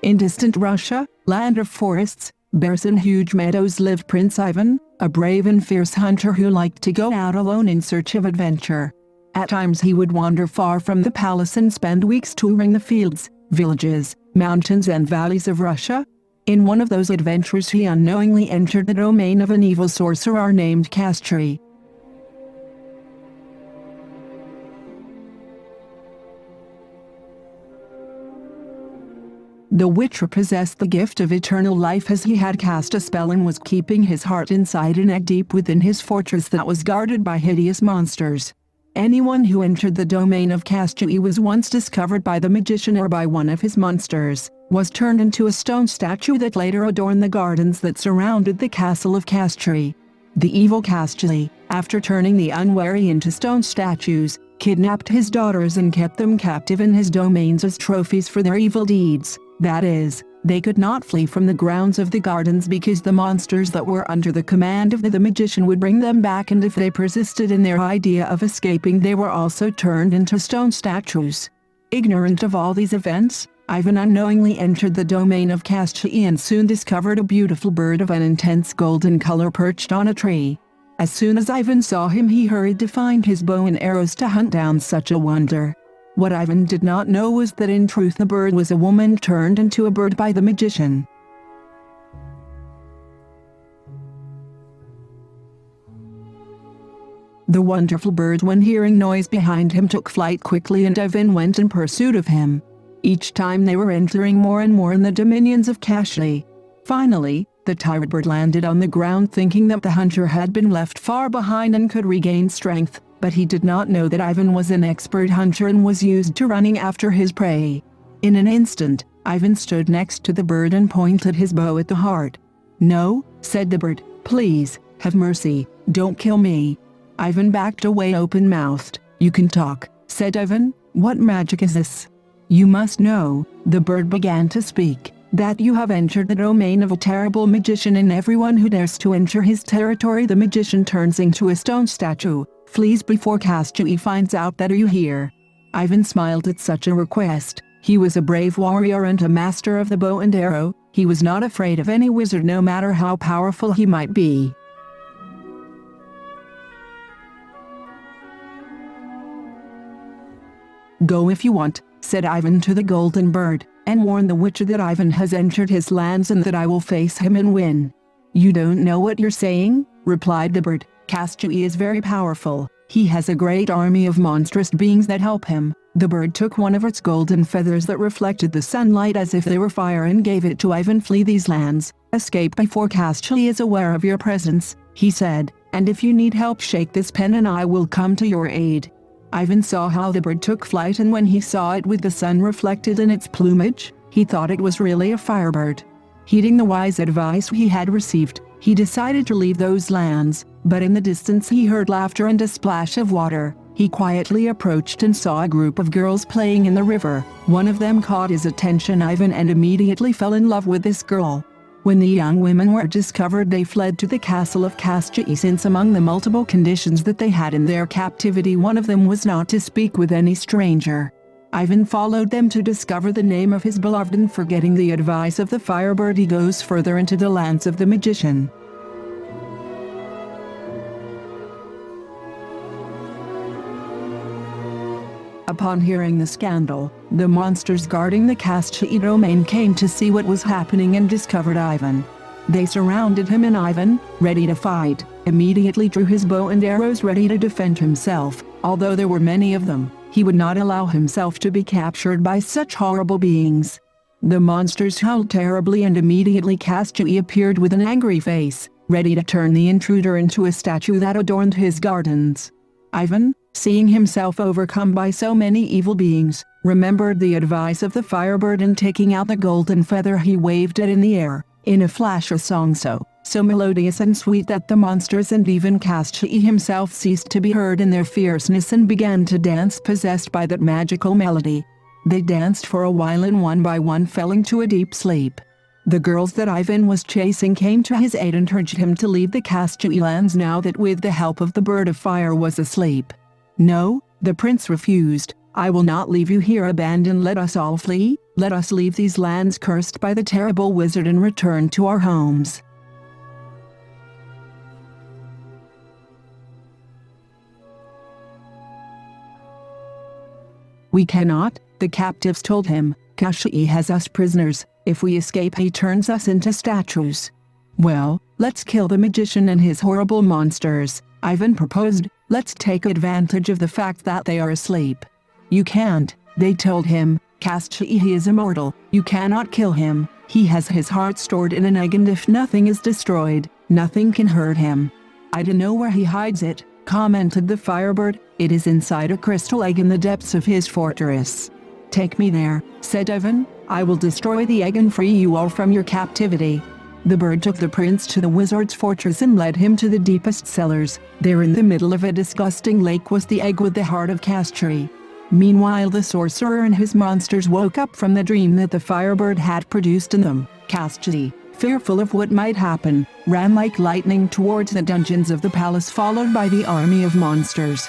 In distant Russia, land of forests, bears and huge meadows lived Prince Ivan, a brave and fierce hunter who liked to go out alone in search of adventure. At times he would wander far from the palace and spend weeks touring the fields, villages, mountains and valleys of Russia. In one of those adventures he unknowingly entered the domain of an evil sorcerer named Kastri. The witcher possessed the gift of eternal life as he had cast a spell and was keeping his heart inside a neck deep within his fortress that was guarded by hideous monsters. Anyone who entered the domain of Kastri was once discovered by the magician or by one of his monsters, was turned into a stone statue that later adorned the gardens that surrounded the castle of Kastri. The evil Kastri, after turning the unwary into stone statues, kidnapped his daughters and kept them captive in his domains as trophies for their evil deeds. That is, they could not flee from the grounds of the gardens because the monsters that were under the command of the magician would bring them back, and if they persisted in their idea of escaping they were also turned into stone statues. Ignorant of all these events, Ivan unknowingly entered the domain of Kastri and soon discovered a beautiful bird of an intense golden color perched on a tree. As soon as Ivan saw him he hurried to find his bow and arrows to hunt down such a wonder. What Ivan did not know was that in truth the bird was a woman turned into a bird by the magician. The wonderful bird, when hearing noise behind him, took flight quickly, and Ivan went in pursuit of him. Each time they were entering more and more in the dominions of Kastri. Finally, the tired bird landed on the ground thinking that the hunter had been left far behind and could regain strength. But he did not know that Ivan was an expert hunter and was used to running after his prey. In an instant, Ivan stood next to the bird and pointed his bow at the heart. "No," said the bird, "please, have mercy, don't kill me." Ivan backed away open-mouthed. "You can talk," said Ivan. "What magic is this?" "You must know," the bird began to speak, "that you have entered the domain of a terrible magician, and everyone who dares to enter his territory the magician turns into a stone statue. Flees before Kastri finds out that you here." Ivan smiled at such a request. He was a brave warrior and a master of the bow and arrow. He was not afraid of any wizard, no matter how powerful he might be. "Go if you want," said Ivan to the golden bird, "and warn the witcher that Ivan has entered his lands and that I will face him and win." "You don't know what you're saying," replied the bird. "Kastri is very powerful. He has a great army of monstrous beings that help him." The bird took one of its golden feathers that reflected the sunlight as if they were fire and gave it to Ivan. "Flee these lands, escape before Kastri is aware of your presence," he said, "and if you need help shake this pen and I will come to your aid." Ivan saw how the bird took flight, and when he saw it with the sun reflected in its plumage, he thought it was really a firebird. Heeding the wise advice he had received, he decided to leave those lands, but in the distance he heard laughter and a splash of water. He quietly approached and saw a group of girls playing in the river. One of them caught his attention, Ivan, and immediately fell in love with this girl. When the young women were discovered, they fled to the castle of Kastri, since among the multiple conditions that they had in their captivity, one of them was not to speak with any stranger. Ivan followed them to discover the name of his beloved, and forgetting the advice of the Firebird, he goes further into the lands of the magician. Upon hearing the scandal, the monsters guarding the Kastri domain came to see what was happening and discovered Ivan. They surrounded him, and Ivan, ready to fight, immediately drew his bow and arrows ready to defend himself. Although there were many of them, he would not allow himself to be captured by such horrible beings. The monsters howled terribly, and immediately Kastri appeared with an angry face, ready to turn the intruder into a statue that adorned his gardens. Ivan, seeing himself overcome by so many evil beings, remembered the advice of the Firebird, and taking out the golden feather he waved it in the air. In a flash, a song so melodious and sweet that the monsters and even Kastri himself ceased to be heard in their fierceness and began to dance, possessed by that magical melody. They danced for a while, and one by one fell into a deep sleep. The girls that Ivan was chasing came to his aid and urged him to leave the Kastri lands now that, with the help of the Bird of Fire, was asleep. No, the prince refused. I will not leave you here abandoned. Let us all flee. Let us leave these lands cursed by the terrible wizard and return to our homes." "We cannot," the captives told him. "Kashui has us prisoners. If we escape, he turns us into statues." "Well, let's kill the magician and his horrible monsters," Ivan proposed. "Let's take advantage of the fact that they are asleep." "You can't," they told him. "Kashui, he is immortal. You cannot kill him. He has his heart stored in an egg, and if nothing is destroyed, nothing can hurt him." "I don't know where he hides it," commented the Firebird. "It is inside a crystal egg in the depths of his fortress." "Take me there," said Ivan. "I will destroy the egg and free you all from your captivity." The bird took the prince to the wizard's fortress and led him to the deepest cellars. There in the middle of a disgusting lake was the egg with the heart of Kashui. Meanwhile, the sorcerer and his monsters woke up from the dream that the Firebird had produced in them. Kashui, fearful of what might happen, ran like lightning towards the dungeons of the palace, followed by the army of monsters.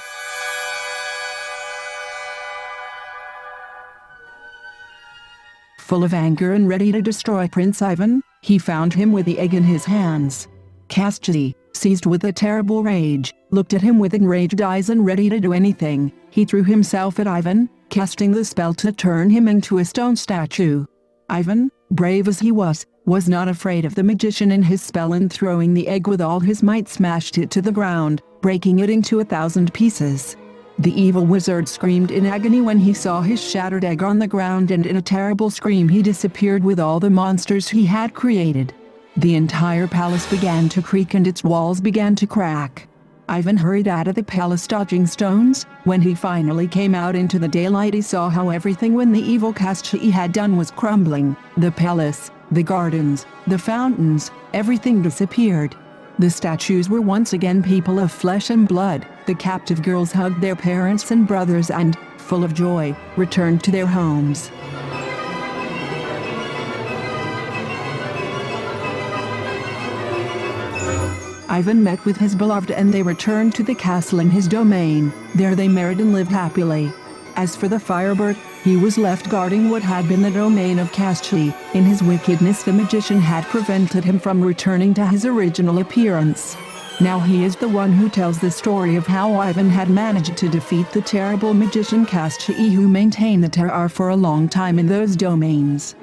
Full of anger and ready to destroy Prince Ivan, he found him with the egg in his hands. Kashui, seized with a terrible rage, looked at him with enraged eyes and ready to do anything. He threw himself at Ivan, casting the spell to turn him into a stone statue. Ivan, brave as he was not afraid of the magician and his spell, and throwing the egg with all his might smashed it to the ground, breaking it into 1,000 pieces. The evil wizard screamed in agony when he saw his shattered egg on the ground, and in a terrible scream he disappeared with all the monsters he had created. The entire palace began to creak and its walls began to crack. Ivan hurried out of the palace dodging stones. When he finally came out into the daylight, he saw how everything when the evil Kashui had done was crumbling. The palace, the gardens, the fountains, everything disappeared. The statues were once again people of flesh and blood. The captive girls hugged their parents and brothers and, full of joy, returned to their homes. Ivan met with his beloved and they returned to the castle in his domain. There they married and lived happily. As for the Firebird, he was left guarding what had been the domain of Kashui. In his wickedness, the magician had prevented him from returning to his original appearance. Now he is the one who tells the story of how Ivan had managed to defeat the terrible magician Kashui, who maintained the terror for a long time in those domains.